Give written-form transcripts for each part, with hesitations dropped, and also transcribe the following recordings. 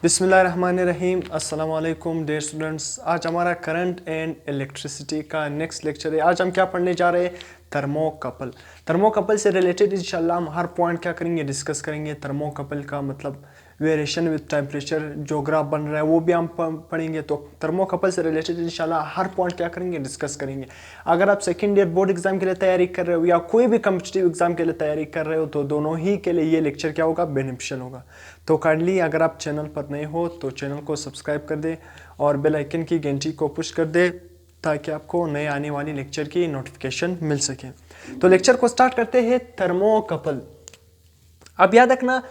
बिस्मिल्लाहिर्रहमानिर्रहीम। अस्सलाम वालेकुम डियर स्टूडेंट्स। आज हमारा करंट एंड इलेक्ट्रिसिटी का नेक्स्ट लेक्चर है। आज हम क्या पढ़ने जा रहे हैं? थर्मोकपल। थर्मोकपल से रिलेटेड इंशाल्लाह हम हर पॉइंट क्या करेंगे, डिस्कस करेंगे। थर्मोकपल का मतलब वेरिएशन विद टेम्परेचर, जो ग्राफ बन रहा है वो भी हम पढ़ेंगे। तो थर्मोकपल से रिलेटेड इंशाल्लाह हर पॉइंट क्या करेंगे, डिस्कस करेंगे। अगर आप सेकेंड ईयर बोर्ड एग्जाम के लिए तैयारी कर रहे हो या कोई भी कम्पिटिटिव एग्जाम के लिए तैयारी कर रहे हो तो दोनों ही के लिए ये लेक्चर क्या होगा, बेनिफिशियल होगा। तो काइंडली अगर आप चैनल पर नए हो तो चैनल को सब्सक्राइब कर दे और बेल आइकन की घंटी को पुश कर दे ताकि आपको नए आने वाली लेक्चर की नोटिफिकेशन मिल सके। तो लेक्चर को स्टार्ट करते हैं। थर्मोकपल। अब याद रखना,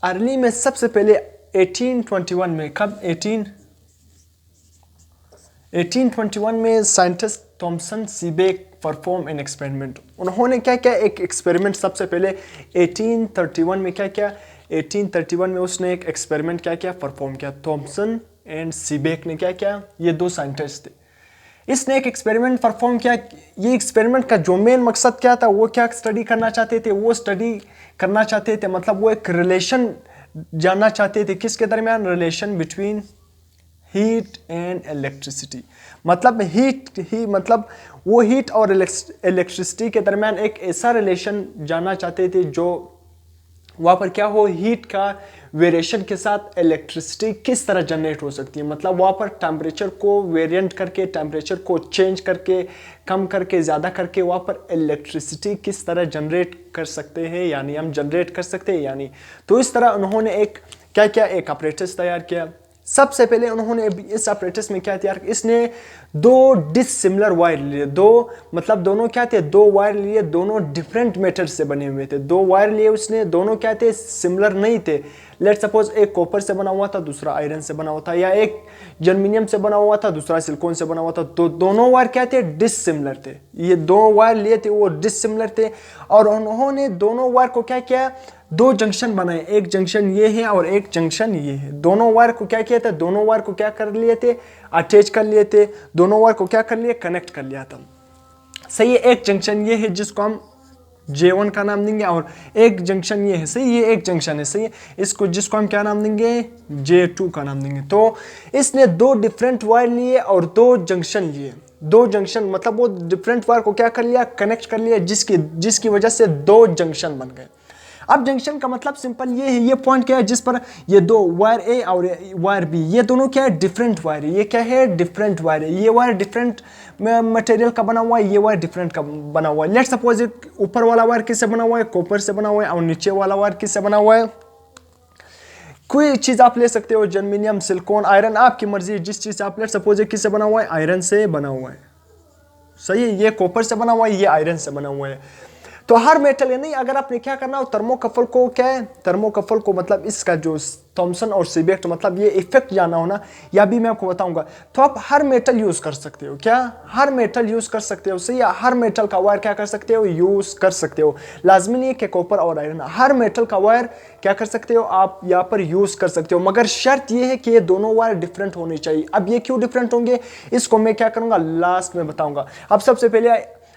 अर्ली में सबसे पहले 1821 में, कब 1821 में scientist Thomson Seebeck perform an experiment. उन्होंने क्या किया, एक एक्सपेरिमेंट सबसे पहले 1831 में क्या किया, 1831 में उसने एक एक्सपेरिमेंट क्या किया, परफॉर्म किया। थॉमसन एंड सीबेक ने क्या किया, ये दो साइंटिस्ट थे। इसने एक एक्सपेरिमेंट परफॉर्म किया। ये एक्सपेरिमेंट का जो मेन मकसद क्या था, वो क्या स्टडी करना चाहते थे, वो स्टडी करना चाहते थे मतलब वो एक रिलेशन जानना चाहते थे। किसके दरमियान? Relation between heat and electricity. मतलब मतलब वो हीट और इलेक्ट्रिसिटी के दरमियान एक ऐसा रिलेशन जानना चाहते थे जो वहाँ पर क्या हो, हीट का वेरिएशन के साथ इलेक्ट्रिसिटी किस तरह जनरेट हो सकती है। मतलब वहाँ पर टेम्परेचर को वेरिएंट करके, टेम्परेचर को चेंज करके, कम करके, ज़्यादा करके वहाँ पर इलेक्ट्रिसिटी किस तरह जनरेट कर सकते हैं, यानी हम जनरेट कर सकते हैं यानी। तो इस तरह उन्होंने एक क्या किया, एक अपरेटस तैयार किया। सबसे पहले उन्होंने इस अपरेटस में क्या तैयार किया, इसने दो डिसिमिलर वायर लिए। दो मतलब दोनों क्या थे, दो वायर लिए, दोनों डिफरेंट मेटल से बने हुए थे। दो वायर लिए उसने, दोनों क्या थे, सिमिलर नहीं थे। लेट सपोज एक कॉपर से बना हुआ था, दूसरा आयरन से बना हुआ था, या एक जर्मेनियम से बना हुआ था, दूसरा सिलिकॉन से बना हुआ था। तो दोनों वायर क्या थे, डिसिमिलर थे। ये दो वायर लिए थे वो डिसिमिलर थे और उन्होंने दोनों वायर को क्या किया, दो जंक्शन बनाए। एक जंक्शन ये है और एक जंक्शन ये है। दोनों वायर को क्या किया था, दोनों वायर को क्या कर लिए थे, अटैच कर लिए थे। दोनों वायर को क्या कर लिए, कनेक्ट कर लिया था। सही है। एक जंक्शन ये है जिसको हम J1 का नाम देंगे और एक जंक्शन ये है। सही, ये एक जंक्शन है। सही है। इसको जिसको हम क्या नाम देंगे, J2 का नाम देंगे। तो इसने दो डिफरेंट वायर लिए और दो जंक्शन लिए। दो जंक्शन मतलब वो डिफरेंट वायर को क्या कर लिया, कनेक्ट कर लिया, जिसकी वजह से दो जंक्शन बन गए। अब जंक्शन का मतलब सिंपल ये है, ये पॉइंट क्या है जिस पर ये दो वायर ए और वायर बी, ये दोनों क्या है, डिफरेंट वायर है। ये क्या है, डिफरेंट वायर है। ये वायर डिफरेंट मटेरियल का बना हुआ है, ये वायर डिफरेंट का बना हुआ है। लेट्स सपोज ऊपर वाला वायर किससे बना हुआ है, कॉपर से बना हुआ है, और नीचे वाला वायर किससे बना हुआ है, कोई चीज आप ले सकते हो, जर्मेनियम, सिलिकॉन, आयरन, आपकी मर्जी, जिस चीज से आप लेट सपोज किससे बना हुआ है, आयरन से बना हुआ है। सही है। ये कॉपर से बना हुआ है, ये आयरन से बना हुआ है। तो हर मेटल है नहीं, अगर आपने क्या करना हो, थर्मोकपल को क्या है, थर्मोकपल को मतलब इसका जो थॉमसन और सीबेक मतलब ये इफेक्ट जाना हो ना, या भी मैं आपको बताऊंगा। तो आप हर मेटल यूज कर सकते हो। क्या, हर मेटल यूज कर सकते हो। सही है। हर मेटल का वायर क्या कर सकते हो, यूज कर सकते हो। लाजमी नहीं है कि कॉपर और आयरन, हर मेटल का वायर क्या कर सकते हो, आप यहाँ पर यूज कर सकते हो। मगर शर्त ये है कि ये दोनों वायर डिफरेंट होने चाहिए। अब ये क्यों डिफरेंट होंगे, इसको मैं क्या करूंगा, लास्ट में बताऊंगा। अब सबसे पहले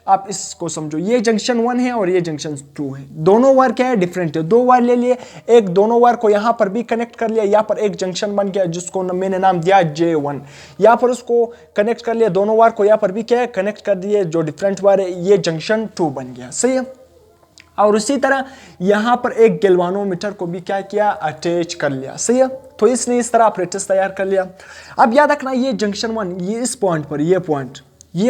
आप इसको समझो, ये जंक्शन 1 है और ये जंक्शन 2 है। दोनों वायर क्या है, डिफरेंट है। दो वायर ले लिए, एक दोनों वायर को यहां पर भी कनेक्ट कर लिया, यहां पर एक जंक्शन बन गया जिसको मैंने नाम दिया J1। यहां पर उसको कनेक्ट कर लिया, दोनों वायर को यहां पर भी क्या है, कनेक्ट कर दिए, जो डिफरेंट वायर है, ये जंक्शन 2 बन गया। सही है। और उसी तरह यहां पर एक गैल्वानोमीटर को भी क्या किया, अटैच कर लिया। सही है। तो इसने इस तरह ऑपरेटर्स तैयार कर लिया। अब याद रखना, ये जंक्शन 1, ये इस पॉइंट पर, ये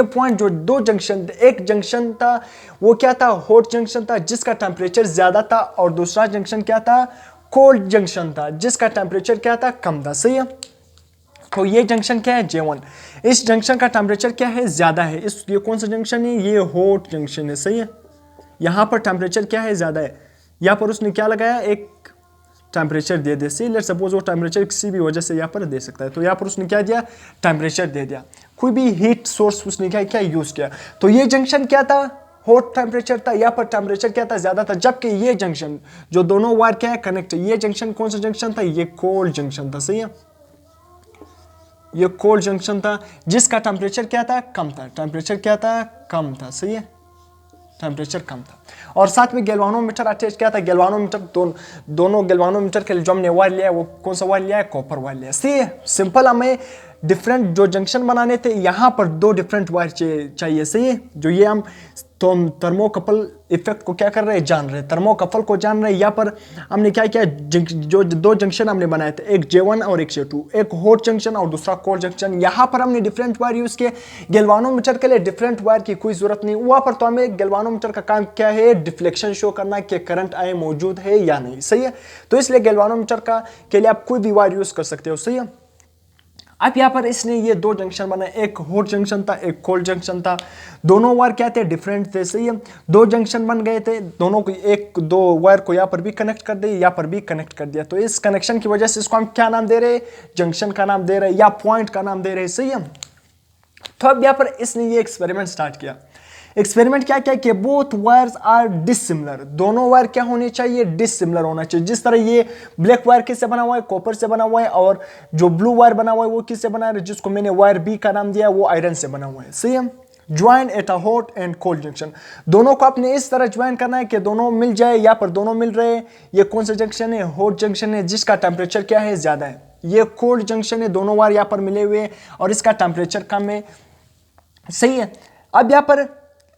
पॉइंट जो दो जंक्शन, एक जंक्शन था वो क्या था, हॉट जंक्शन था जिसका टेम्परेचर ज्यादा था, और दूसरा जंक्शन क्या था, कोल्ड जंक्शन था जिसका टेम्परेचर क्या था, कम था। सही है। तो ये जंक्शन क्या है, J1। इस जंक्शन का टेम्परेचर क्या है, ज्यादा है। ये कौन सा जंक्शन है, ये हॉट जंक्शन है। सही है। यहां पर टेम्परेचर क्या है, ज्यादा है। यहां पर उसने क्या लगाया, एक टेम्परेचर दे दे। सी लेट सपोज वो टेम्परेचर किसी भी वजह से यहाँ पर दे सकता है, तो यहाँ पर उसने क्या दिया, टेम्परेचर दे दिया। कोई भी हीट सोर्स उसने क्या यूज किया। तो ये जंक्शन क्या था, हॉट टेम्परेचर था, यहाँ पर टेम्परेचर क्या था, ज्यादा था। जबकि ये जंक्शन जो दोनों वायर क्या है, कनेक्ट है, ये जंक्शन कौन सा जंक्शन था, ये कोल्ड जंक्शन था। सही है। ये कोल्ड जंक्शन था जिसका टेम्परेचर क्या था, कम था। टेम्परेचर क्या था, कम था। सही है। टेम्परेचर कम था। और साथ में गैल्वानोमीटर अटैच किया था। गैल्वानोमीटर दोनों गैल्वानोमीटर के लिए जो हमने वायर लिया है वो कौन सा वायर लिया है, कॉपर वायर लिया है। सी सिंपल, हमें डिफरेंट जो जंक्शन बनाने थे यहाँ पर दो डिफरेंट वायर चाहिए। सही है, जो ये हम तो हम थर्मोकपल इफेक्ट को क्या कर रहे हैं, जान रहे हैं, थर्मोकपल को जान रहे हैं। यहाँ पर हमने क्या किया, जो दो जंक्शन हमने बनाए थे, एक J1 और एक J2, एक हॉट जंक्शन और दूसरा कोल्ड जंक्शन। यहाँ पर हमने डिफरेंट वायर यूज किए। गैल्वानोमीटर के लिए डिफरेंट वायर की कोई जरूरत नहीं। वहां पर तो हमें गैल्वानोमीटर का काम क्या है, डिफ्लेक्शन शो करना कि करंट आए मौजूद है या नहीं। सही है, तो इसलिए गैल्वानोमीटर का के लिए आप कोई भी वायर यूज कर सकते हो। सही है, अब यहाँ पर इसने ये दो जंक्शन बनाए, एक हॉट जंक्शन था, एक कोल्ड जंक्शन था। दोनों वायर क्या थे, डिफरेंट थे। सही है, दो जंक्शन बन गए थे, दोनों को एक दो वायर को यहाँ पर भी कनेक्ट कर दिया, यहाँ पर भी कनेक्ट कर दिया। तो इस कनेक्शन की वजह से इसको हम क्या नाम दे रहे हैं, जंक्शन का नाम दे रहे हैं या पॉइंट का नाम दे रहे हैं। सही है, तो अब यहाँ पर इसने ये एक्सपेरिमेंट स्टार्ट किया। एक्सपेरिमेंट क्या क्या कि बोथ वायर्स आर डिसिमिलर, दोनों वायर क्या होने चाहिए, डिसिमिलर होना चाहिए। जिस तरह ये ब्लैक वायर किससे बना हुआ है, कॉपर से बना हुआ है, और जो ब्लू वायर बना हुआ है वो किससे बना है, जिसको मैंने वायर बी का नाम दिया वो आयरन से बना हुआ है। सही है, join at a hot and cold junction, दोनों को आपने इस तरह ज्वाइन करना है कि दोनों मिल जाए। यहाँ पर दोनों मिल रहे हैं, ये कौन सा जंक्शन है, हॉट जंक्शन है, जिसका टेम्परेचर क्या है, ज्यादा है। ये कोल्ड जंक्शन है, दोनों वायर यहाँ पर मिले हुए हैं और इसका टेम्परेचर कम है। सही है, अब यहाँ पर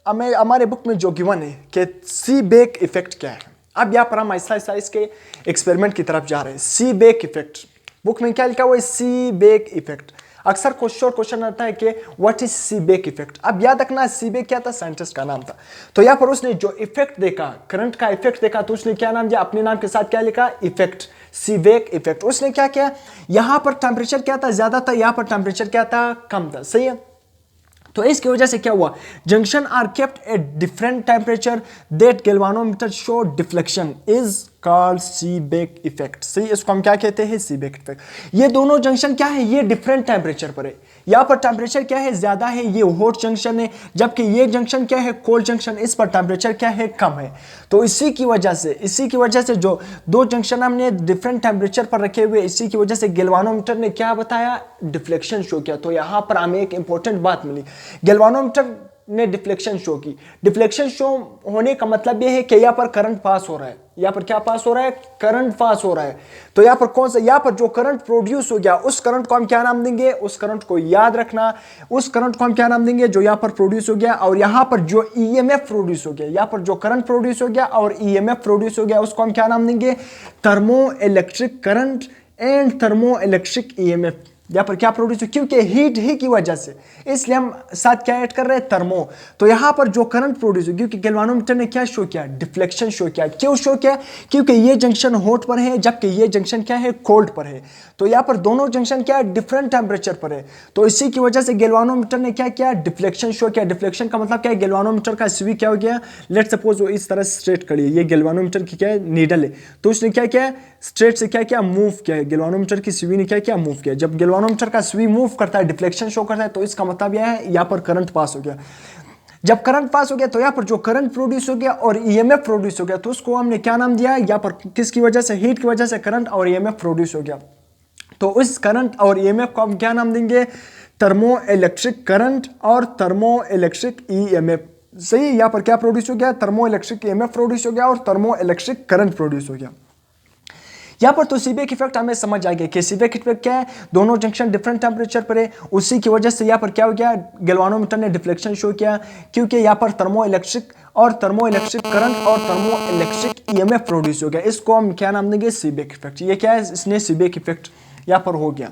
हमें हमारे बुक में जो गिवन है कि सीबेक इफेक्ट क्या है। अब यहाँ पर हम ऐसा ऐसा इसके एक्सपेरिमेंट की तरफ जा रहे हैं। सीबेक इफेक्ट बुक में क्या लिखा हुआ है, सीबेक इफेक्ट। अक्सर क्वेश्चन आता है कि व्हाट इज सीबेक इफेक्ट। अब याद रखना सीबेक क्या था, साइंटिस्ट का नाम था। तो यहाँ पर उसने जो इफेक्ट देखा, करंट का इफेक्ट देखा, तो उसने क्या नाम दिया, अपने नाम के साथ क्या लिखा, इफेक्ट, सीबेक इफेक्ट। उसने क्या किया, यहाँ पर टेम्परेचर क्या था, ज्यादा था, यहाँ पर टेम्परेचर क्या था, कम था। सही है, तो इसकी वजह से क्या हुआ, junction are kept at different temperature, that galvanometer show deflection is called Seebeck effect. सही, इसको हम क्या कहते हैं, सीबेक इफेक्ट। ये दोनों जंक्शन क्या है, ये डिफरेंट टेम्परेचर पर है। यहाँ पर टेम्परेचर क्या है, ज्यादा है, ये हॉट जंक्शन है, जबकि ये जंक्शन क्या है, कोल्ड जंक्शन, इस पर टेम्परेचर क्या है, कम है। तो इसी की वजह से जो दो जंक्शन हमने डिफरेंट टेम्परेचर पर रखे हुए, इसी की वजह से गैल्वानोमीटर ने क्या बताया, डिफ्लेक्शन शो किया। तो यहाँ पर हमें एक इंपॉर्टेंट बात मिली, गैल्वानोमीटर ने डिफ्लेक्शन शो की। डिफ्लेक्शन शो होने का मतलब यह है कि यहाँ पर करंट पास हो रहा है, यहाँ पर क्या पास हो रहा है, करंट पास हो रहा है। तो यहाँ पर कौन सा, यहाँ पर जो करंट प्रोड्यूस हो गया उस करंट को हम क्या नाम देंगे, उस करंट को याद रखना, उस करंट को हम क्या नाम देंगे, जो यहाँ पर प्रोड्यूस हो गया। और यहाँ पर जो ईएमएफ प्रोड्यूस हो गया, यहाँ पर जो करंट प्रोड्यूस हो गया और ईएमएफ प्रोड्यूस हो गया, उसको हम क्या नाम देंगे, thermo electric current and thermo electric EMF. यहाँ पर क्या प्रोड्यूस हो, क्योंकि हीट ही की वजह से, इसलिए हम साथ क्या ऐड कर रहे हैं, थर्मो। तो यहाँ पर जो करंट प्रोड्यूस हो, क्योंकि गैल्वानोमीटर ने क्या शो किया, डिफ्लेक्शन शो किया। क्यों शो किया, क्योंकि ये जंक्शन हॉट पर है, जबकि ये जंक्शन क्या है, कोल्ड पर है। तो यहाँ पर दोनों जंक्शन क्या है, डिफरेंट टेम्परेचर पर है। तो इसी की वजह से गैल्वानोमीटर ने क्या किया, डिफ्लेक्शन शो किया। डिफ्लेक्शन का मतलब क्या है, गैल्वानोमीटर का स्वी क्या हो गया, लेट सपोज वो इस तरह स्ट्रेट खड़ी है, ये गैल्वानोमीटर की क्या है, नीडल है, तो उसने क्या किया, स्ट्रेट से क्या किया, मूव किया। गैल्वानोमीटर की स्वी ने क्या किया, मूव किया। जब गैल्वानोमीटर का स्वी मूव करता है, डिफ्लेक्शन शो करता है, तो इसका मतलब यह है यहाँ पर करंट पास हो गया। जब करंट पास हो गया तो यहाँ पर जो करंट प्रोड्यूस हो गया और ईएमएफ प्रोड्यूस हो गया, तो उसको हमने क्या नाम दिया, यहाँ पर किसकी वजह से, हीट की वजह से करंट और ईएमएफ प्रोड्यूस हो गया। तो उस करंट और ईएमएफ को हम क्या नाम देंगे, थर्मो इलेक्ट्रिक करंट और थर्मो इलेक्ट्रिक ईएमएफ। सही, यहाँ पर क्या प्रोड्यूस हो गया, थर्मो इलेक्ट्रिक ईएमएफ प्रोड्यूस हो गया और थर्मो इलेक्ट्रिक करंट प्रोड्यूस हो गया। यहाँ पर तो सीबेक इफेक्ट हमें समझ आ गया कि सीबेक इफेक्ट क्या है, दोनों जंक्शन डिफरेंट टेम्परेचर पर है। उसी की वजह से यहाँ पर क्या हो गया, गैल्वानोमीटर ने डिफ्लेक्शन शो किया, क्योंकि यहाँ पर थर्मो इलेक्ट्रिक करंट और थर्मो इलेक्ट्रिक ईएमएफ प्रोड्यूस हो गया। इसको हम क्या नाम देंगे, सीबेक इफेक्ट। ये क्या है, इसने सीबेक इफेक्ट यहाँ पर हो गया।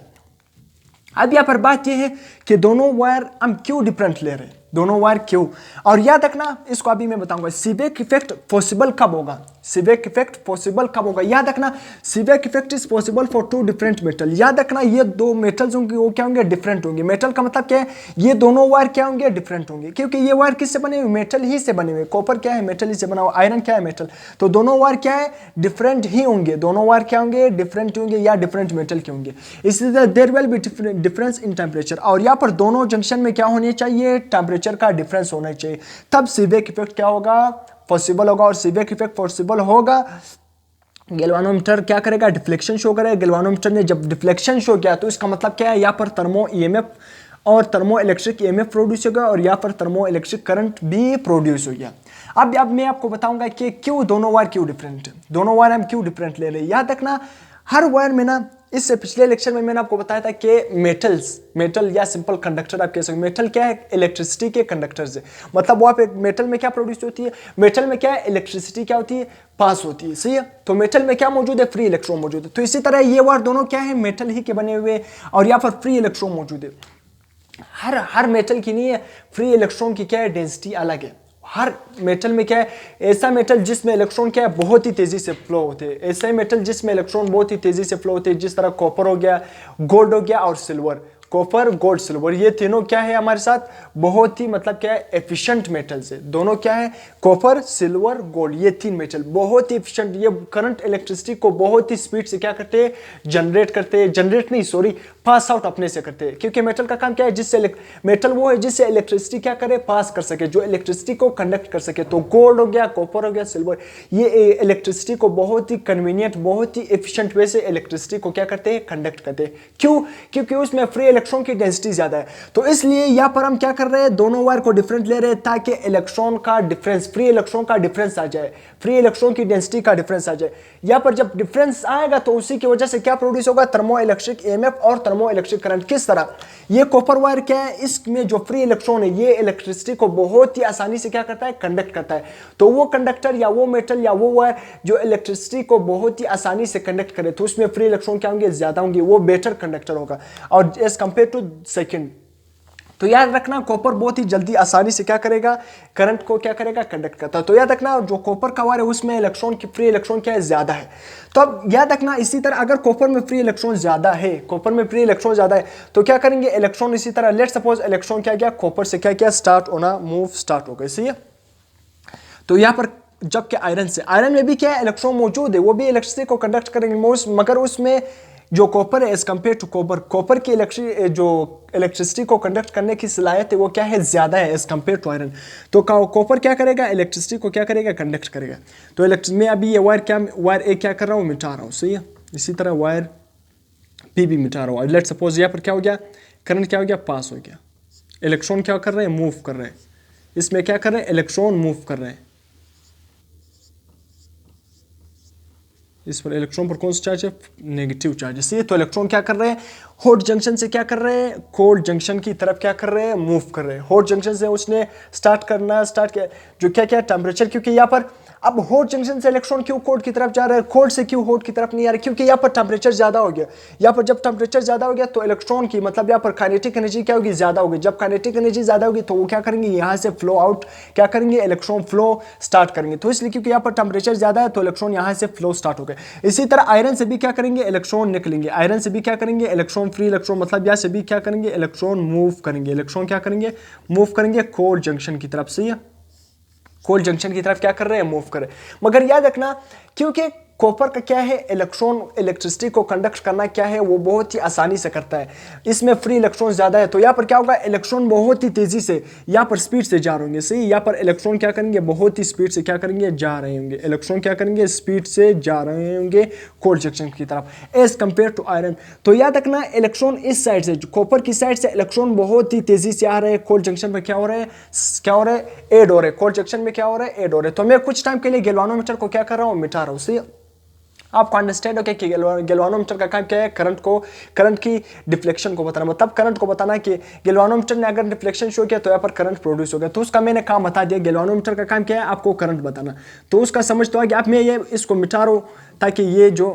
अब यहाँ पर बात यह है कि दोनों वायर हम क्यों डिफरेंट ले रहे हैं, दोनों वायर क्यों। और याद रखना, इसको अभी मैं बताऊंगा, सीबेक इफेक्ट पॉसिबल कब होगा, सीबेक इफेक्ट पॉसिबल कब होगा। याद रखना, Seebeck effect is possible for two different metal. याद रखना, ये दो मेटल्स होंगे, वो क्या होंगे, डिफरेंट होंगे। मेटल का मतलब क्या है, ये दोनों वायर क्या होंगे, डिफरेंट होंगे, क्योंकि ये वायर किससे बने हुए, मेटल ही से बने हुए। कॉपर क्या है, मेटल ही से बना हुआ, आयरन क्या है, मेटल। तो दोनों वायर क्या है, डिफरेंट ही होंगे, दोनों वायर क्या होंगे, डिफरेंट होंगे या डिफरेंट मेटल के होंगे। इसलिए there will be difference in temperature. और यहाँ पर दोनों जंक्शन में क्या होने चाहिए, टेम्परेचर का डिफरेंस होना चाहिए, तब सीबेक इफेक्ट क्या होगा, पॉसिबल होगा। और सीबेक इफेक्ट पॉसिबल होगा, गैल्वानोमीटर क्या करेगा, डिफ्लेक्शन शो करेगा। गैल्वानोमीटर ने जब डिफ्लेक्शन शो किया तो इसका मतलब क्या है, यहाँ पर थर्मो ईएमएफ और थर्मो इलेक्ट्रिक ईएमएफ प्रोड्यूस हो गया और यहाँ पर थर्मो इलेक्ट्रिक करंट भी प्रोड्यूस हो गया। अब मैं आपको बताऊंगा कि क्यों दोनों वायर क्यों डिफरेंट है, दोनों वायर हम क्यों डिफरेंट ले रहे हैं। याद रखना हर वायर में ना, इससे पिछले लेक्चर में मैंने आपको बताया था कि मेटल या सिंपल कंडक्टर आप कह सकते हो। मेटल क्या है, इलेक्ट्रिसिटी के कंडक्टर्स है। मतलब वहाँ पे मेटल में क्या प्रोड्यूस होती है, मेटल में क्या है, इलेक्ट्रिसिटी क्या होती है, पास होती है, सही है। तो मेटल में क्या मौजूद है, फ्री इलेक्ट्रॉन मौजूद है। तो इसी तरह ये वायर दोनों क्या है, मेटल ही के बने हुए और यहाँ पर फ्री इलेक्ट्रॉन मौजूद है। हर मेटल की नहीं है, फ्री इलेक्ट्रॉन की क्या है, डेंसिटी अलग है। हर मेटल में क्या है, ऐसा मेटल जिसमें इलेक्ट्रॉन क्या है बहुत ही तेजी से फ्लो होते हैं, ऐसा मेटल जिसमें इलेक्ट्रॉन बहुत ही तेजी से फ्लो होते हैं, जिस तरह कॉपर हो गया, गोल्ड हो गया और सिल्वर। कॉपर, गोल्ड, सिल्वर ये तीनों क्या है हमारे साथ बहुत ही मतलब क्या है, एफिशिएंट मेटल्स है। दोनों क्या है, कॉपर, सिल्वर, गोल्ड, ये तीन मेटल बहुत ही एफिशिएंट, ये करंट इलेक्ट्रिसिटी को बहुत ही स्पीड से क्या करते हैं, जनरेट नहीं सॉरी पास आउट अपने से करते हैं। क्योंकि मेटल का काम क्या है, जिससे मेटल वो है जिससे इलेक्ट्रिसिटी क्या करे, पास कर सके, जो इलेक्ट्रिसिटी को कंडक्ट कर सके। तो गोल्ड हो गया, कॉपर हो गया, सिल्वर, ये इलेक्ट्रिसिटी को बहुत ही कन्वीनियंट, बहुत ही एफिशिएंट वे से इलेक्ट्रिसिटी को क्या करते हैं, कंडक्ट करते हैं। क्यों, क्योंकि उसमें फ्री इलेक्ट्रॉन की डेंसिटी ज्यादा है। तो इसलिए यहां पर हम क्या कर रहे हैं, दोनों वायर को डिफरेंट ले रहे हैं ताकि इलेक्ट्रॉन का डिफरेंस, फ्री इलेक्ट्रॉन का डिफरेंस आ जाए, फ्री इलेक्ट्रॉन की डेंसिटी का डिफरेंस आ जाए। यहां पर जब डिफरेंस आएगा तो उसी की वजह से क्या प्रोड्यूस होगा, थर्मो इलेक्ट्रिक ईएमएफ और थर्मो इलेक्ट्रिक करंट। किस तरह, ये कॉपर वायर क्या है, इसमें जो फ्री इलेक्ट्रॉन है ये इलेक्ट्रिसिटी को बहुत ही आसानी से क्या करता है, कंडक्ट करता है। तो वो कंडक्टर या वो मेटल या वो वायर जो इलेक्ट्रिसिटी को बहुत ही आसानी से कंडक्ट करे तो उसमें फ्री इलेक्ट्रॉन क्या होंगे, ज्यादा होंगे, वो बेटर कंडक्टर होगा और एज कंपेयर टू सेकंड। तो याद रखना कॉपर बहुत ही जल्दी आसानी से क्या करेगा, करंट को क्या करेगा, कंडक्ट करता है। तो याद रखना जो कॉपर का वायर है उसमें इलेक्ट्रॉन की फ्री इलेक्ट्रॉन क्या है, ज्यादा है। तो अब याद रखना इसी तरह अगर कॉपर में फ्री इलेक्ट्रॉन ज्यादा है, कॉपर में फ्री इलेक्ट्रॉन ज्यादा है तो क्या करेंगे, इलेक्ट्रॉन इसी तरह लेट सपोज इलेक्ट्रॉन क्या गया, कॉपर से क्या किया, स्टार्ट होना, मूव स्टार्ट हो गए, सही है। तो यहां पर जबकि आयरन में भी क्या है, इलेक्ट्रॉन मौजूद है, वो भी इलेक्ट्रिसिटी को कंडक्ट करेंगे, मगर उसमें जो कॉपर है एज कंपेयर टू कॉपर की इलेक्ट्रिसिटी को कंडक्ट करने की सलाहियत है वो क्या है, ज्यादा है एज कंपेयर टू आयरन। तो कॉपर क्या करेगा, इलेक्ट्रिसिटी को क्या करेगा, कंडक्ट करेगा। तो मैं अभी ये वायर ए क्या कर रहा हूँ, मिटा रहा हूँ, सही है। इसी तरह वायर बी भी मिटा रहा हूँ। लेट सपोज यहाँ पर क्या हो गया, करंट क्या हो गया, पास हो गया। इलेक्ट्रॉन क्या कर रहे हैं, मूव कर रहे हैं। इसमें क्या कर रहे हैं, इलेक्ट्रॉन मूव कर रहे हैं। इस पर इलेक्ट्रॉन पर कौन सा चार्ज है, नेगेटिव चार्ज है। तो इलेक्ट्रॉन क्या कर रहे हैं, हॉट जंक्शन से क्या कर रहे हैं, कोल्ड जंक्शन की तरफ क्या कर रहे हैं, मूव कर रहे हैं। हॉट जंक्शन से उसने स्टार्ट किया जो क्या टेम्परेचर, क्योंकि यहाँ पर अब हॉट जंक्शन से इलेक्ट्रॉन क्यों कोल्ड की तरफ जा रहा है, कोल्ड से क्यों हॉट की तरफ नहीं आ रहा है, क्योंकि यहाँ पर टेम्परेचर ज्यादा हो गया। यहाँ पर जब टेम्परेचर ज्यादा हो गया तो इलेक्ट्रॉन की मतलब यहाँ पर काइनेटिक एनर्जी क्या होगी, ज्यादा होगी। जब काइनेटिक एनर्जी ज्यादा होगी तो वो क्या करेंगे, यहाँ से फ्लो आउट क्या करेंगे, इलेक्ट्रॉन फ्लो स्टार्ट करेंगे। तो इसलिए क्योंकि यहाँ पर टेम्परेचर ज्यादा है तो इलेक्ट्रॉन यहाँ से फ्लो स्टार्ट हो गए। इसी तरह आयरन से भी क्या करेंगे, इलेक्ट्रॉन निकलेंगे। आयरन से भी क्या करेंगे, इलेक्ट्रॉन फ्री इलेक्ट्रॉन मतलब यहाँ से भी क्या करेंगे, इलेक्ट्रॉन मूव करेंगे। इलेक्ट्रॉन क्या करेंगे, मूव करेंगे कोल्ड जंक्शन की तरफ, सही है। कोल्ड जंक्शन की तरफ क्या कर रहे हैं, मूव कर रहे हैं। मगर याद रखना क्योंकि कॉपर का क्या है, इलेक्ट्रॉन इलेक्ट्रिसिटी को कंडक्ट करना क्या है, वो बहुत ही आसानी से करता है। इसमें फ्री इलेक्ट्रॉन ज्यादा है तो यहाँ पर क्या होगा, इलेक्ट्रॉन बहुत ही तेजी से यहाँ पर स्पीड से जा रहे होंगे, सही। यहाँ पर इलेक्ट्रॉन क्या करेंगे, बहुत ही स्पीड से क्या करेंगे, जा रहे होंगे। इलेक्ट्रॉन क्या करेंगे, स्पीड से जा रहे होंगे कोल्ड जंक्शन की तरफ एज कंपेयर टू आयरन। तो याद रखना इलेक्ट्रॉन इस साइड से, कॉपर की साइड से इलेक्ट्रॉन बहुत ही तेजी से आ रहे हैं, कोल्ड जंक्शन में क्या हो रहा है, ऐड हो रहे हैं। कोल्ड जंक्शन में क्या हो रहा है, ऐड हो रहे हैं। तो मैं कुछ टाइम के लिए गैल्वानोमीटर को क्या कर रहा हूँ, मिटा रहा हूँ, सही। आपको अंडरस्टैंड हो कि गैल्वानोमीटर का काम क्या है, करंट की डिफ्लेक्शन को बताना, मतलब करंट को बताना कि गैल्वानोमीटर ने अगर डिफ्लेक्शन शो किया तो यहाँ पर करंट प्रोड्यूस हो गया। तो उसका मैंने काम बता दिया। गैल्वानोमीटर का काम क्या है, आपको करंट बताना। तो उसका समझ तो आ गया। आप मैं ये इसको मिटा रहा हूँ ताकि ये जो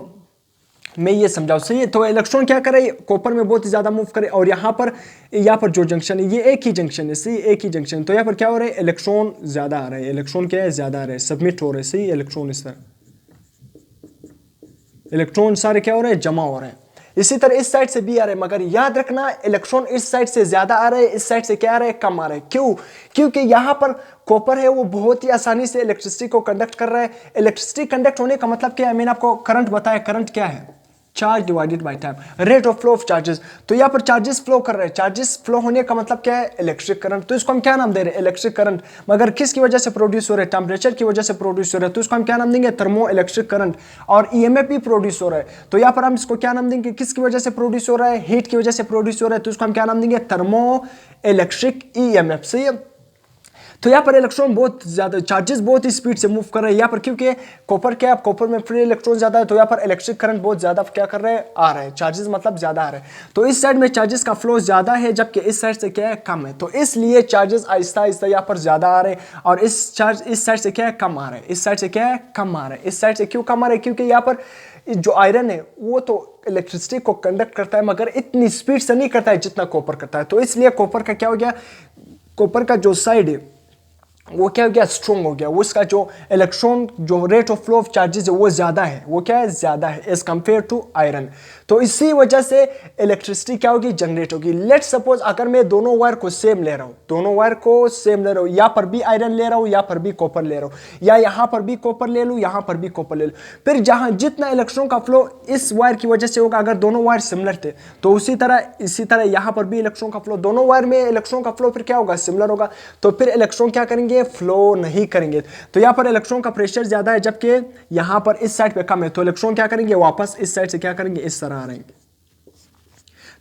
मैं ये समझाऊं, सही है। तो इलेक्ट्रॉन क्या करे, कॉपर में बहुत ही ज्यादा मूव करे और यहाँ पर जो जंक्शन है ये एक ही जंक्शन है, सही, एक ही जंक्शन। तो यहाँ पर क्या हो रहा है, इलेक्ट्रॉन ज्यादा आ रहे हैं। इलेक्ट्रॉन क्या है, ज्यादा आ रहे हैं, सबमिट हो रहे हैं, सही। इलेक्ट्रॉन इस तरह इलेक्ट्रॉन सारे क्या हो रहे हैं, जमा हो रहे हैं। इसी तरह इस साइड से भी आ रहे हैं, मगर याद रखना इलेक्ट्रॉन इस साइड से ज्यादा आ रहे हैं, इस साइड से क्या आ रहे हैं, कम आ रहे हैं। क्यों, क्योंकि यहाँ पर कॉपर है वो बहुत ही आसानी से इलेक्ट्रिसिटी को कंडक्ट कर रहा है। इलेक्ट्रिसिटी कंडक्ट होने का मतलब क्या है, मैंने आपको करंट बताया। करंट क्या है, charge divided by time, rate of flow of charges. तो यहाँ पर चार्जेस फ्लो कर रहे हैं, चार्जेस फ्लो होने का मतलब क्या है, इलेक्ट्रिक करंट। तो इसको हम क्या नाम दे रहे हैं, इलेक्ट्रिक करंट। मगर किसकी वजह से प्रोड्यूस हो रहे हैं, टेम्परेचर की वजह से प्रोड्यूस हो रहे हैं, तो इसको हम क्या नाम देंगे, थर्मो इलेक्ट्रिक करंट। और ईएमएफ भी प्रोड्यूस हो रहा है, तो यहाँ पर हम इसको क्या नाम देंगे, किसकी वजह से प्रोड्यूस हो रहा है, हीट की वजह से प्रोड्यूस हो रहा है, तो इसको हम क्या नाम देंगे, थर्मो इलेक्ट्रिक ईएमएफ। सही है। तो यहाँ पर इलेक्ट्रॉन बहुत ज्यादा, चार्जेस बहुत ही स्पीड से मूव कर रहे हैं यहाँ पर, क्योंकि कॉपर क्या है, कॉपर में फ्री इलेक्ट्रॉन ज्यादा है, तो यहाँ पर इलेक्ट्रिक करंट बहुत ज्यादा क्या कर रहे हैं, आ रहे हैं, चार्जेस मतलब ज्यादा आ रहे हैं। तो इस साइड में चार्जेस का फ्लो ज्यादा है, जबकि इस साइड से क्या है, कम है। तो इसलिए चार्जेस आहिस्ता आहिस्ता यहाँ पर ज्यादा आ रहे हैं, और इस साइड से क्या है, कम आ रहे हैं, इस साइड से क्या है, कम आ रहे हैं। इस साइड से क्यों कम आ रहे हैं, क्योंकि यहाँ पर जो आयरन है वो तो इलेक्ट्रिसिटी को कंडक्ट करता है, मगर इतनी स्पीड से नहीं करता है जितना कॉपर करता है। तो इसलिए कॉपर का क्या हो गया, कॉपर का जो साइड है वो क्या हो गया, स्ट्रॉन्ग हो गया, उसका जो इलेक्ट्रॉन, जो rate of flow of charges है वो ज्यादा है, वो क्या है, ज्यादा है एज कंपेयर टू आयरन। तो इसी वजह से इलेक्ट्रिसिटी क्या होगी, जनरेट होगी। लेट्स सपोज अगर मैं दोनों वायर को सेम ले रहा हूं, दोनों वायर को सेम ले रहा हूं, यहाँ पर भी आयरन ले रहा हूं, यहाँ पर भी कॉपर ले रहा हूं, या यहाँ पर भी कॉपर ले लूं, यहाँ पर भी कॉपर ले लूं, फिर जहां जितना इलेक्ट्रॉन का फ्लो इस वायर की वजह से होगा, अगर दोनों वायर सिमिलर थे, तो इसी तरह यहाँ पर भी इलेक्ट्रॉन का फ्लो, दोनों वायर में इलेक्ट्रॉन का फ्लो फिर क्या होगा, सिमिलर होगा। तो फिर इलेक्ट्रॉन क्या करेंगे, फ्लो नहीं करेंगे। तो यहाँ पर इलेक्ट्रॉन का प्रेशर ज्यादा है, जबकि यहाँ पर इस साइड पे कम है, तो इलेक्ट्रॉन क्या करेंगे, वापस इस साइड से क्या करेंगे, इस तरह आ रहेंगे।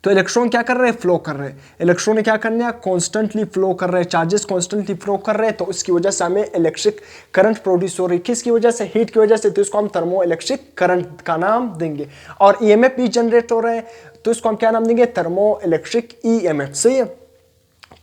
तो इलेक्ट्रॉन क्या कर रहे हैं, फ्लो कर रहे हैं। इलेक्ट्रॉन ने क्या करना है, कॉन्स्टेंटली फ्लो कर रहे हैं, चार्जेस कॉन्स्टेंटली फ्लो कर रहे हैं, तो उसकी वजह से हमें इलेक्ट्रिक करंट प्रोड्यूस हो रही है। किसकी वजह से, हीट की वजह से, तो इसको हम थर्मो इलेक्ट्रिक करंट का नाम देंगे। और ईएमएफ भी जनरेट हो रहे हैं, तो इसको हम क्या नाम देंगे, थर्मो इलेक्ट्रिक ईएमएफ। सही है।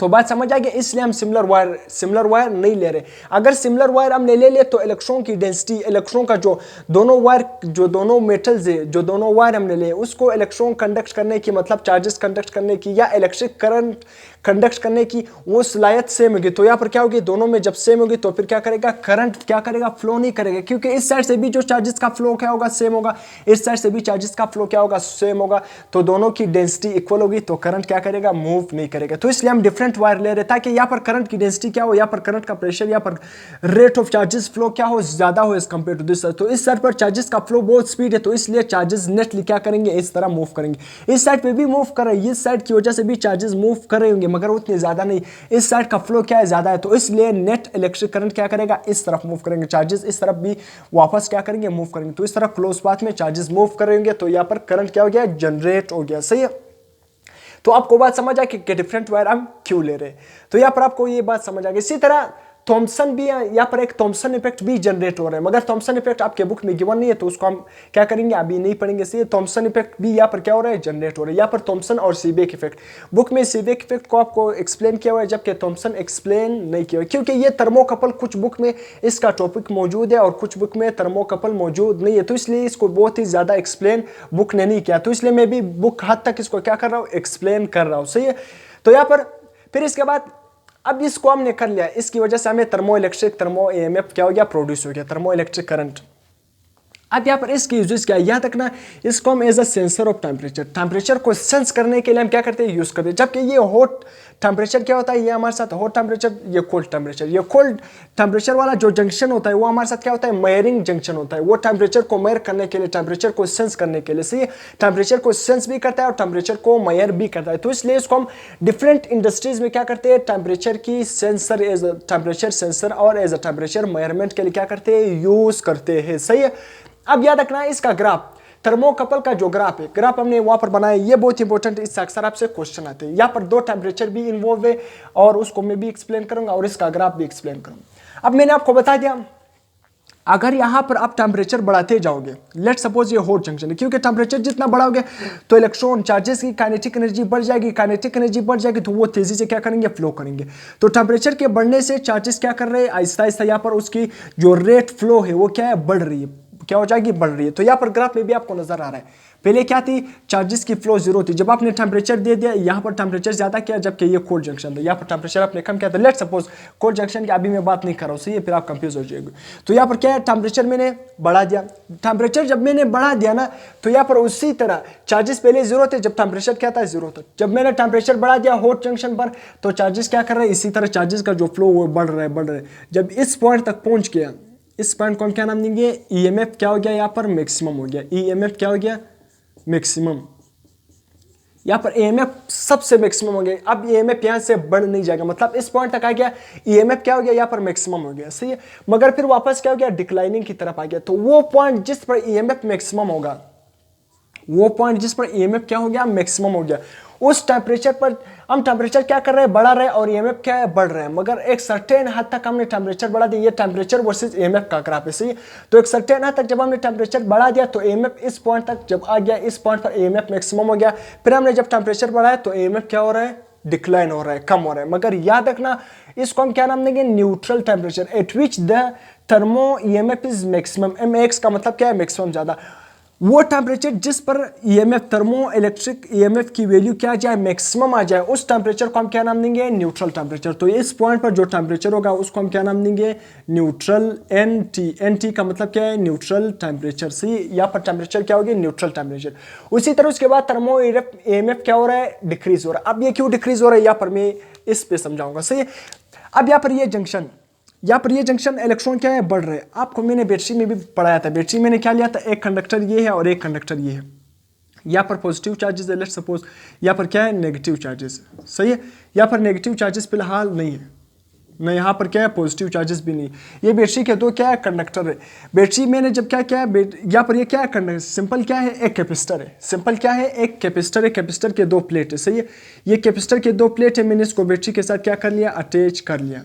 तो बात समझ आ गई, इसलिए हम सिमिलर वायर नहीं ले रहे। अगर सिमिलर वायर हमने ले लिया तो इलेक्ट्रॉन की डेंसिटी, इलेक्ट्रॉन का जो दोनों मेटल्स है, जो दोनों वायर हमने लिए, उसको इलेक्ट्रॉन कंडक्ट करने की, मतलब चार्जेस कंडक्ट करने की या इलेक्ट्रिक करंट कंडक्ट करने की वो सलाहियत सेम होगी। तो यहाँ पर क्या होगी, दोनों में जब सेम होगी तो फिर क्या करेगा, करंट क्या करेगा, फ्लो नहीं करेगा, क्योंकि इस साइड से भी जो चार्जेस का फ्लो क्या होगा, सेम होगा, इस साइड से भी चार्जेस का फ्लो क्या होगा, सेम होगा। तो दोनों की डेंसिटी इक्वल होगी, तो करंट क्या करेगा, मूव नहीं करेगा। तो इसलिए हम डिफरेंट वायर ले रहे हैं, ताकि यहाँ पर करंट की डेंसिटी क्या हो, यहाँ पर करंट का प्रेशर, यहाँ पर रेट ऑफ चार्जेस फ्लो क्या हो, ज्यादा हो एज कंपेयर टू दिस। तो इस साइड पर चार्जेस का फ्लो बहुत स्पीड है, तो इसलिए चार्जेस नेटली क्या करेंगे, इस तरह मूव करेंगे। इस साइड पे भी मूव कर रहे हैं, इस साइड की वजह से भी चार्जेस मूव कर रहे होंगे, मगर उतने ज्यादा नहीं। इस साइड का फ्लो क्या है, ज्यादा है, तो इसलिए नेट इलेक्ट्रिक करंट क्या करेगा, इस तरफ मूव करेंगे, चार्जेस इस तरफ भी वापस क्या करेंगे, मूव करेंगे। तो इस तरह क्लोज पाथ में चार्जेस मूव करेंगे, तो यहाँ पर करंट क्या हो गया, जनरेट हो गया। सही है। तो आपको बात समझ आ कि डिफरेंट वायर हम क्यों ले रहे हैं। तो यहाँ पर आपको ये बात समझ आ गई। इसी तरह थॉमसन भी, यहाँ पर एक थॉमसन इफेक्ट भी जनरेट हो रहा है, मगर थॉमसन इफेक्ट आपके बुक में गिवन नहीं है, तो उसको हम क्या करेंगे, अभी नहीं पढ़ेंगे। इसलिए थॉमसन इफेक्ट भी यहाँ पर क्या हो रहा है, जनरेट हो रहा है। यहाँ पर थॉमसन और सीबेक इफेक्ट, बुक में सीबेक इफेक्ट को आपको एक्सप्लेन किया हुआ है, जबकि थॉमसन एक्सप्लेन नहीं किया हुआ, क्योंकि ये थर्मोकपल कुछ बुक में इसका टॉपिक मौजूद है और कुछ बुक में थर्मोकपल मौजूद नहीं है, तो इसलिए इसको बहुत ही ज्यादा एक्सप्लेन बुक ने नहीं किया। तो इसलिए मैं भी बुक हद तक इसको क्या कर रहा हूँ, एक्सप्लेन कर रहा हूँ। सही है। तो यहाँ पर फिर इसके बाद अब इसको हमने कर लिया, इसकी वजह से हमें थर्मो ईएमएफ क्या हो गया, प्रोड्यूस हो गया, थर्मो इलेक्ट्रिक करंट। अब यहाँ पर इसकी यूजेस क्या है, यहाँ तक ना इसको हम as a sensor of temperature को सेंस करने के लिए हम क्या करते हैं, यूज करते हैं। जबकि ये हॉट टेम्परेचर क्या होता है, ये हमारे साथ हॉट टेम्परेचर, ये कोल्ड टेम्परेचर, ये कोल्ड टेम्परेचर वाला जो जंक्शन होता है वो हमारे साथ क्या होता है, मेयरिंग जंक्शन होता है। वो टेम्परेचर को मेयर करने के लिए, टेम्परेचर को सेंस करने के लिए, सही टेम्परेचर को सेंस भी करता है और टेम्परेचर को मेयर भी करता है। तो इसलिए इसको हम डिफरेंट इंडस्ट्रीज में क्या करते हैं, टेम्परेचर की सेंसर, एज टेम्परेचर सेंसर और एज अ टेम्परेचर मेयरमेंट के लिए क्या करते हैं, यूज करते हैं। सही है। अब याद रखना है इसका ग्राफ, थर्मोकपल का जो ग्राफ है, ग्राफ हमने वहां पर बनाया, ये बहुत इंपॉर्टेंट, इससे अक्सर आपसे क्वेश्चन आते हैं। यहाँ पर दो टेम्परेचर भी इन्वॉल्व है और उसको मैं भी एक्सप्लेन करूंगा और इसका ग्राफ भी एक्सप्लेन करूंगा। अब मैंने आपको बता दिया, अगर यहां पर आप टेम्परेचर बढ़ाते जाओगे, लेट सपोज ये हॉट जंक्शन है, क्योंकि टेम्परेचर जितना बढ़ाओगे तो इलेक्ट्रॉन चार्जेस की काइनेटिक एनर्जी बढ़ जाएगी, काइनेटिक एनर्जी बढ़ जाएगी तो वो तेजी से क्या करेंगे, फ्लो करेंगे। तो टेम्परेचर के बढ़ने से चार्जेस क्या कर रहे हैं, आहिस्ता आहिस्ता यहाँ पर उसकी जो रेट फ्लो है वो क्या है, बढ़ रही है, क्या हो जाएगी, बढ़ रही है। तो यहाँ पर ग्राफ में भी आपको नजर आ रहा है, पहले क्या थी, चार्जेस की फ्लो जीरो थी, जब आपने टेम्परेचर दे दिया, यहाँ पर टेम्परेचर ज्यादा किया, जबकि ये कोल्ड जंक्शन था, यहाँ पर टेम्परेचर आपने कम किया। तो लेट सपोज कोल्ड जंक्शन की अभी मैं बात नहीं कर रहा हूँ, सही है, फिर आप कंफ्यूज हो जाएंगे। तो यहाँ पर क्या है, टेम्परेचर मैंने बढ़ा दिया, टेम्परेचर जब मैंने बढ़ा दिया ना, तो यहाँ पर उसी तरह चार्जेस पहले जीरो थे, जब टेम्परेचर क्या था, जीरो था। जब मैंने टेम्परेचर बढ़ा दिया हॉट जंक्शन पर, तो चार्जेस क्या कर रहे हैं, इसी तरह चार्जेस का जो फ्लो वो बढ़ रहा है। जब इस पॉइंट तक पहुंच गया, इस पॉइंट को हम क्या नाम देंगे, ईएमएफ क्या हो गया, यहाँ पर मैक्सिमम हो गया, ईएमएफ क्या हो गया, मैक्सिमम, यहाँ पर EMF सबसे मैक्सिमम हो गया। अब EMF यहाँ से बढ़ नहीं जाएगा, मतलब इस पॉइंट तक आ गया, EMF क्या हो गया, यहाँ पर मैक्सिमम हो गया, सही है। मगर फिर वापस क्या हो गया, डिक्लाइनिंग की तरफ आ गया। तो वो पॉइंट जिस पर EMF मैक्सिमम होगा, वो पॉइंट जिस पर EMF क्या हो गया, मैक्सिमम हो गया, उस टेम्परेचर पर हम टेम्परेचर क्या कर रहे हैं, बढ़ा रहे हैं, और EMF क्या है, बढ़ रहे हैं। मगर एक सर्टेन हद तक हमने टेम्परेचर बढ़ा दिया, ये टेम्परेचर वर्सेस EMF का ग्राफ है, सही है। तो एक सर्टेन हद तक जब हमने टेम्परेचर बढ़ा दिया तो EMF इस पॉइंट तक जब आ गया, इस पॉइंट पर EMF मैक्सिमम हो गया। फिर हमने जब टेम्परेचर बढ़ाया तो EMF क्या हो रहा है, डिक्लाइन हो रहा है, कम हो रहा है। मगर याद रखना, इसको हम क्या नाम देंगे, neutral temperature at which the thermo EMF is maximum. MX का मतलब क्या है, मैक्सिमम, ज्यादा। वो टेम्परेचर जिस पर EMF थर्मो इलेक्ट्रिक EMF की वैल्यू क्या आ जाए, मैक्सिमम आ जाए, उस टेम्परेचर को हम क्या नाम देंगे, न्यूट्रल टेम्परेचर। तो इस पॉइंट पर जो टेम्परेचर होगा उसको हम क्या नाम देंगे, न्यूट्रल, NT का मतलब क्या है, न्यूट्रल टेम्परेचर। सही, यहाँ पर टेम्परेचर क्या होगी, न्यूट्रल टेम्परेचर। उसी तरह उसके बाद थर्मो EMF क्या हो रहा है, डिक्रीज हो रहा है। अब ये क्यों डिक्रीज हो रहा है, यहाँ पर मैं इस पे समझाऊंगा, सही है। अब यहाँ पर ये जंक्शन, यहाँ पर ये जंक्शन इलेक्ट्रॉन क्या है, बढ़ रहे हैं। आपको मैंने बैटरी में भी पढ़ाया था, बैटरी मैंने क्या लिया था, एक कंडक्टर ये है और एक कंडक्टर ये है। यहाँ पर पॉजिटिव चार्जेस है, लेट्स सपोज यहाँ पर क्या है, नेगेटिव चार्जेस, सही है। यहाँ पर नेगेटिव चार्जेस फिलहाल नहीं है, नहीं, यहाँ पर क्या है, पॉजिटिव चार्जेस भी नहीं। ये बैटरी के दो क्या है, कंडक्टर है। बैटरी मैंने जब क्या किया, यहाँ पर ये क्या है, कंडक्टर, सिंपल क्या है, एक कैपेसिटर है। सिंपल क्या है, एक कैपेसिटर है। कैपेसिटर के दो प्लेट है, सही है। ये कैपेसिटर के दो प्लेट है, मैंने इसको बैटरी के साथ क्या कर लिया, अटैच कर लिया।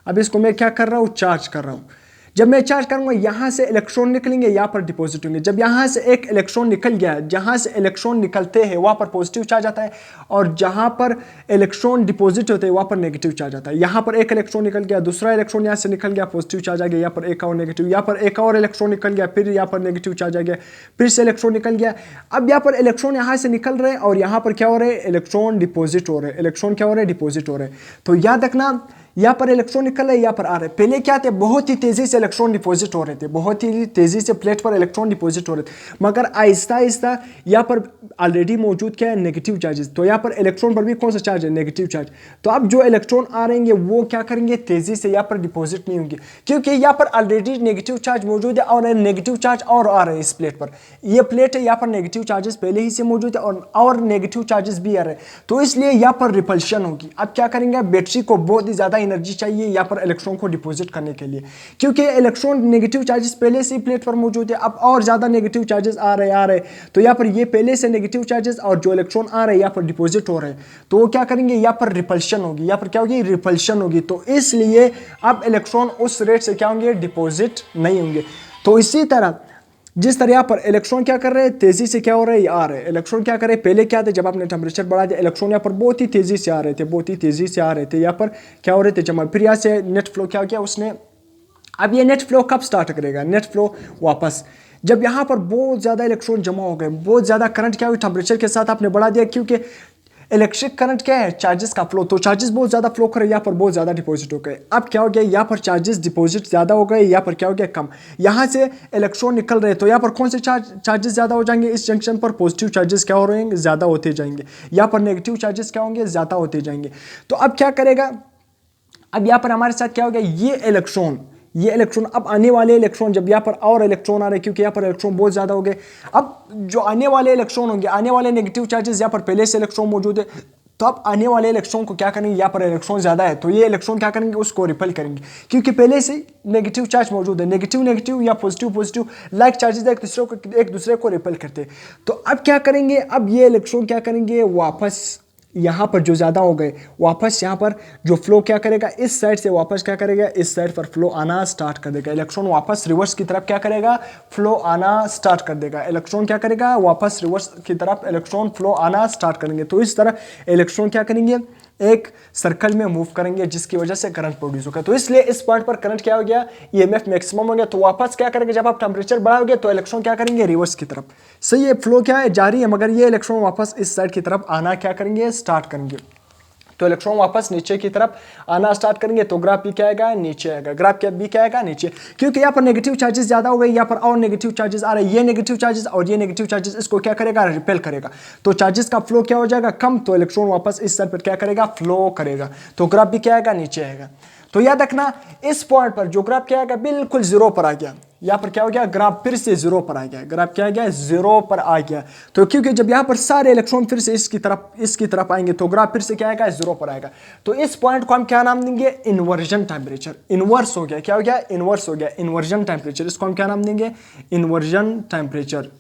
अब इसको मैं क्या कर रहा हूँ, चार्ज कर रहा हूँ। जब मैं चार्ज करूंगा, यहाँ से इलेक्ट्रॉन निकलेंगे, यहाँ पर डिपॉजिट होंगे। जब यहाँ से एक इलेक्ट्रॉन निकल गया, जहाँ से इलेक्ट्रॉन निकलते हैं वहाँ पर पॉजिटिव चार्ज आता है, और जहाँ पर इलेक्ट्रॉन डिपॉजिट होते हैं वहाँ पर नेगेटिव चार्ज आता है। यहाँ पर एक इलेक्ट्रॉन निकल गया, दूसरा इलेक्ट्रॉन यहाँ से निकल गया, पॉजिटिव चार्ज आ गया, यहाँ पर एक और नेगेटिव, यहाँ पर एक और इलेक्ट्रॉन निकल गया, फिर यहाँ पर नेगेटिव चार्ज आ गया, फिर से इलेक्ट्रॉन निकल गया। अब यहाँ पर इलेक्ट्रॉन यहाँ से निकल रहे हैं और यहाँ पर क्या हो रहे हैं, इलेक्ट्रॉन डिपॉजिट हो रहे हैं। इलेक्ट्रॉन क्या हो रहे हैं, डिपॉजिट हो रहे हैं। तो याद रखना, यहाँ पर इलेक्ट्रॉन निकल रहे हैं, यहाँ पर आ रहे हैं। पहले क्या थे, बहुत ही तेजी से इलेक्ट्रॉन डिपॉजिट हो रहे थे, बहुत ही तेजी से प्लेट पर इलेक्ट्रॉन डिपॉजिट हो रहे थे। मगर आहिस्ता आहिस्ता यहाँ पर ऑलरेडी मौजूद क्या है, नेगेटिव चार्जेस। तो यहाँ पर इलेक्ट्रॉन पर भी कौन सा चार्ज है, नेगेटिव चार्ज। तो अब जो इलेक्ट्रॉन आ रहेंगे वो क्या करेंगे, तेजी से यहाँ पर डिपॉजिट नहीं होंगे, क्योंकि यहाँ पर ऑलरेडी नेगेटिव चार्ज मौजूद है और नेगेटिव चार्ज और आ रहे हैं इस प्लेट पर। ये प्लेट है, यहाँ पर नेगेटिव चार्जेस पहले ही से मौजूद है और नेगेटिव चार्जेस भी आ रहे हैं। तो इसलिए यहाँ पर रिपल्शन होगी। अब क्या करेंगे, बैटरी को बहुत ही ज्यादा एनर्जी चाहिए यहाँ पर इलेक्ट्रॉन को डिपॉजिट करने के लिए, क्योंकि इलेक्ट्रॉन नेगेटिव चार्जेस पहले से ही प्लेट पर मौजूद है। अब और ज्यादा नेगेटिव चार्जेस आ रहे तो यहाँ पर ये पहले से नेगेटिव चार्जेस और जो इलेक्ट्रॉन आ रहे हैं यहाँ पर डिपॉजिट हो रहे हैं, तो वो क्या करेंगे, यहाँ पर रिपल्शन होगी। यहाँ पर क्या होगी, रिपल्शन होगी। तो इसलिए अब इलेक्ट्रॉन उस रेट से क्या होंगे, डिपॉजिट नहीं होंगे। तो इसी तरह जिस तरह यहाँ पर इलेक्ट्रॉन क्या कर रहे हैं, तेजी से क्या हो रहा है, आ रहे हैं। इलेक्ट्रॉन क्या कर रहे हैं, पहले क्या थे, जब आपने टेम्परेचर बढ़ा दिया, इलेक्ट्रॉन यहाँ पर बहुत ही तेजी से आ रहे थे, बहुत ही तेजी से आ रहे थे। यहाँ पर क्या हो रहे थे, जमा। फिर यहाँ से नेट फ्लो क्या किया उसने। अब ये नेट फ्लो कब स्टार्ट करेगा, नेट फ्लो वापस जब यहाँ पर बहुत ज़्यादा इलेक्ट्रॉन जमा हो गए, बहुत ज़्यादा करंट क्या हुई, टेम्परेचर के साथ आपने बढ़ा दिया, क्योंकि इलेक्ट्रिक करंट क्या है, चार्जेस का फ्लो। तो चार्जेस बहुत ज़्यादा फ्लो कर रहे हैं, यहाँ पर बहुत ज़्यादा डिपॉजिट हो गए। अब क्या हो गया, यहाँ पर चार्जेस डिपॉजिट ज़्यादा हो गए, यहाँ पर क्या हो गया, कम। यहाँ से इलेक्ट्रॉन निकल रहे हैं, तो यहाँ पर कौन से चार्जेस ज़्यादा हो जाएंगे, इस जंक्शन पर पॉजिटिव चार्जेस क्या हो रहे हैं, ज़्यादा होते जाएंगे। यहाँ पर नेगेटिव चार्जेस क्या होंगे, ज़्यादा होते जाएंगे। तो अब क्या करेगा, अब यहाँ पर हमारे साथ क्या हो गया, ये इलेक्ट्रॉन अब आने वाले इलेक्ट्रॉन, जब यहाँ पर और इलेक्ट्रॉन आ रहे हैं, क्योंकि यहाँ पर इलेक्ट्रॉन बहुत ज़्यादा हो गए। अब जो आने वाले इलेक्ट्रॉन होंगे, आने वाले नेगेटिव चार्जेस, यहाँ पर पहले से इलेक्ट्रॉन मौजूद है, तो अब आने वाले इलेक्ट्रॉन को क्या करेंगे, यहाँ पर इलेक्ट्रॉन ज़्यादा है, तो ये इलेक्ट्रॉन क्या करेंगे, उसको रिपल करेंगे, क्योंकि पहले से नेगेटिव चार्ज मौजूद है। नेगेटिव नेगेटिव या पॉजिटिव पॉजिटिव लाइक चार्जेस एक दूसरे को रिपल करते हैं। तो अब क्या करेंगे, अब ये इलेक्ट्रॉन क्या करेंगे, वापस यहाँ पर जो ज़्यादा हो गए, वापस यहाँ पर जो फ्लो क्या करेगा, इस साइड से वापस क्या करेगा, इस साइड पर फ्लो आना स्टार्ट कर देगा। इलेक्ट्रॉन वापस रिवर्स की तरफ क्या करेगा, फ्लो आना स्टार्ट कर देगा। इलेक्ट्रॉन क्या करेगा, वापस रिवर्स की तरफ इलेक्ट्रॉन फ्लो आना स्टार्ट करेंगे। तो इस तरह इलेक्ट्रॉन क्या करेंगे, एक सर्कल में मूव करेंगे, जिसकी वजह से करंट प्रोड्यूस होगा। तो इसलिए इस पॉइंट पर करंट क्या हो गया, ईएमएफ मैक्सिमम हो गया। तो वापस क्या करेंगे, जब आप टेम्परेचर बढ़ाओगे तो इलेक्ट्रॉन क्या करेंगे, रिवर्स की तरफ। सही है, फ्लो क्या है, जारी है, मगर ये इलेक्ट्रॉन वापस इस साइड की तरफ आना क्या करेंगे, स्टार्ट करेंगे। तो इलेक्ट्रॉन वापस नीचे की तरफ आना स्टार्ट करेंगे, तो ग्राफ भी क्या आएगा, नीचे आएगा। ग्राफ क्या भी क्या आएगा, नीचे, क्योंकि यहाँ पर नेगेटिव चार्जेस ज्यादा हो गए, यहाँ पर और नेगेटिव चार्जेस आ रहे हैं। ये नेगेटिव चार्जेस और ये नेगेटिव चार्जेस इसको क्या करेगा, रिपेल करेगा। तो चार्जेस का फ्लो क्या हो जाएगा, कम। तो इलेक्ट्रॉन वापस इस साइड पर क्या करेगा, फ्लो करेगा। तो ग्राफ भी क्या आएगा, नीचे आएगा। तो याद रखना, इस पॉइंट पर जो ग्राफ क्या आएगा, बिल्कुल जीरो पर आ गया। यहाँ पर क्या हो गया, ग्राफ फिर से जीरो पर आ गया, ग्राफ क्या आ गया, जीरो पर आ गया। तो क्योंकि जब यहाँ पर सारे इलेक्ट्रॉन फिर से इसकी तरफ आएंगे तो ग्राफ फिर से क्या आएगा, जीरो पर आएगा। तो इस पॉइंट को हम क्या नाम देंगे, इन्वर्जन टेम्परेचर। इन्वर्स हो गया, क्या हो गया, इन्वर्स हो गया, इन्वर्जन टेम्परेचर। इसको हम क्या नाम देंगे, इन्वर्जन टेम्परेचर।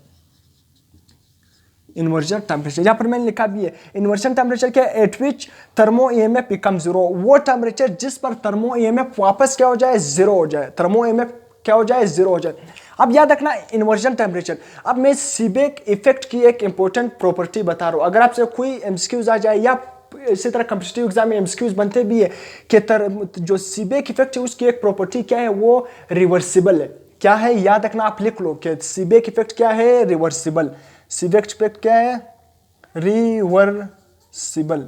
इन्वर्जन टेम्परेचर यहाँ पर मैंने लिखा भी है, इन्वर्जन टेम्परेचर क्या है, एट विच थर्मो ईएमएफ बिकम जीरो। वो टेम्परेचर जिस पर थर्मो ईएमएफ वापस क्या हो जाए, जीरो हो जाए, थर्मो ईएमएफ क्या हो जाए, जीरो हो जाए। अब याद रखना इन्वर्जन टेम्परेचर। अब मैं सीबेक इफेक्ट की एक इंपॉर्टेंट प्रॉपर्टी बता रहा हूं। अगर आपसे कोई एमसीक्यूज आ जाए या इसी तरह कॉम्पिटिटिव एग्जाम में एमसीक्यूज बनते भी है कि जो सीबेक इफेक्ट है उसकी एक प्रॉपर्टी क्या है, वो रिवर्सिबल है। क्या है, याद रखना, आप लिख लो कि सीबेक इफेक्ट क्या है, रिवर्सिबल। सीबेक इफेक्ट क्या है, रिवर्सिबल।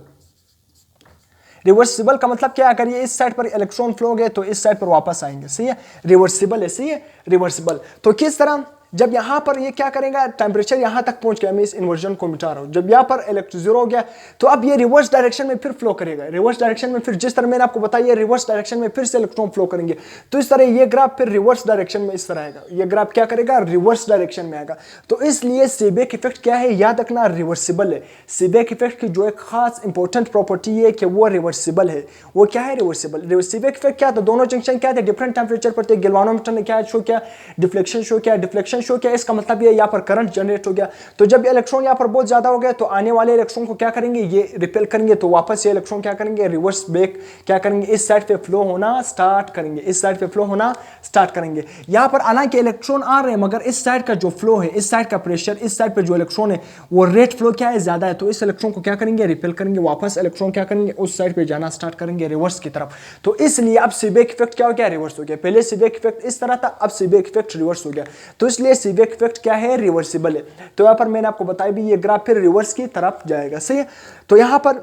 रिवर्सिबल का मतलब क्या है, अगर ये इस साइड पर इलेक्ट्रॉन फ्लो गए तो इस साइड पर वापस आएंगे, सही है, रिवर्सिबल है, सही है, रिवर्सिबल। तो किस तरह, जब यहां पर ये क्या करेगा, टेम्परेचर यहां तक पहुंच गया, मैं इस इन्वर्जन को मिटा रहा हूं, जब यहां पर इलेक्ट्रॉन जीरो हो गया तो अब ये रिवर्स डायरेक्शन में फिर फ्लो करेगा, रिवर्स डायरेक्शन में फिर जिस तरह मैंने आपको बताया रिवर्स डायरेक्शन में फिर से इलेक्ट्रॉन फ्लो करेंगे। तो इस तरह ये ग्राफ फिर रिवर्स डायरेक्शन में इस तरह आएगा, ये ग्राफ क्या करेगा, रिवर्स डायरेक्शन में आएगा। तो इसलिए सीबेक इफेक्ट क्या है, याद रखना, रिवर्सिबल है। सीबेक इफेक्ट की जो एक खास इंपॉर्टेंट प्रॉपर्टी है कि वो रिवर्सिबल है। वो क्या है, रिवर्सिबल। सीबेक इफेक्ट क्या था, दोनों जंक्शन क्या थे, डिफरेंट टेम्परेचर पर थे। गैल्वानोमीटर ने क्या शो किया, डिफ्लेक्शन शो किया, डिफ्लेक्शन शो किया। इसका मतलब ये यहाँ पर करंट जनरेट हो गया। तो जब इलेक्ट्रॉन यहाँ पर बहुत ज्यादा हो गया तो आने वाले इलेक्ट्रॉन को क्या करेंगे, ये रिपेल करेंगे, तो वापस ये इलेक्ट्रॉन क्या करेंगे, रिवर्स बैक क्या करेंगे, इस साइड पे फ्लो होना स्टार्ट करेंगे, इस साइड पे फ्लो होना स्टार्ट करेंगे। यहाँ पर हालांकि इलेक्ट्रॉन आ रहे हैं मगर इस साइड का जो फ्लो है, इस साइड का प्रेशर, इस साइड पे जो इलेक्ट्रॉन है वो रेट फ्लो क्या है, ज्यादा है। तो इस इलेक्ट्रॉन को क्या करेंगे, रिपेल करेंगे, वापस इलेक्ट्रॉन क्या करेंगे, उस साइड पे जाना स्टार्ट करेंगे, रिवर्स की तरफ। तो इसलिए अब सीबेक इफेक्ट क्या हो गया, रिवर्स हो गया। पहले सीबेक इफेक्ट इस तरह था, अब सीबेक इफेक्ट रिवर्स हो गया। तो इसलिए सीबेक इफेक्ट क्या है, रिवर्सिबल है। तो यहां पर मैंने आपको बताया भी ये ग्राफ फिर रिवर्स की तरफ जाएगा, सही है। तो यहां पर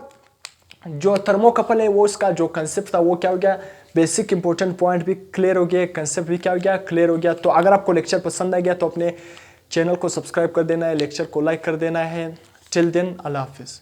जो थर्मोकपल है वो इसका जो कंसेप्ट था वो क्या हो गया, बेसिक इंपॉर्टेंट पॉइंट भी क्लियर हो गया, कंसेप्ट भी क्या हो गया, क्लियर हो गया। तो अगर आपको लेक्चर पसंद आ गया तो अपने चैनल को सब्सक्राइब कर देना है, लेक्चर को लाइक कर देना है। टिल देन, अल्लाह हाफिज।